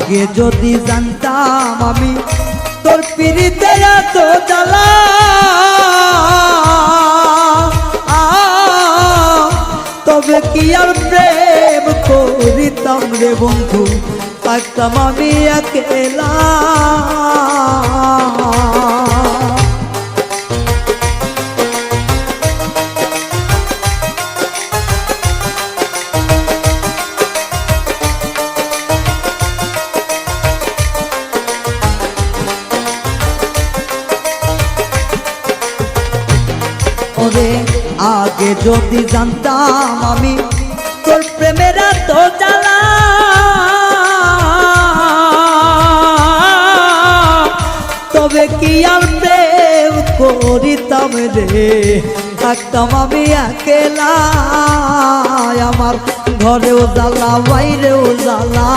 আগে যদি জানতাম আমি তোর পিরিতে এত জ্বালা, তবে কি আর প্রেম করিতাম রে বন্ধু, থাকতাম আমি একেলা। ওরে আগে যদি জানতাম আমি তোর প্রেমের এত জ্বালা, তবে কি আর প্রেম করিতাম রে, থাকতাম আমি একেলা। আমার ঘরেও জ্বালা বাইরেও জ্বালা,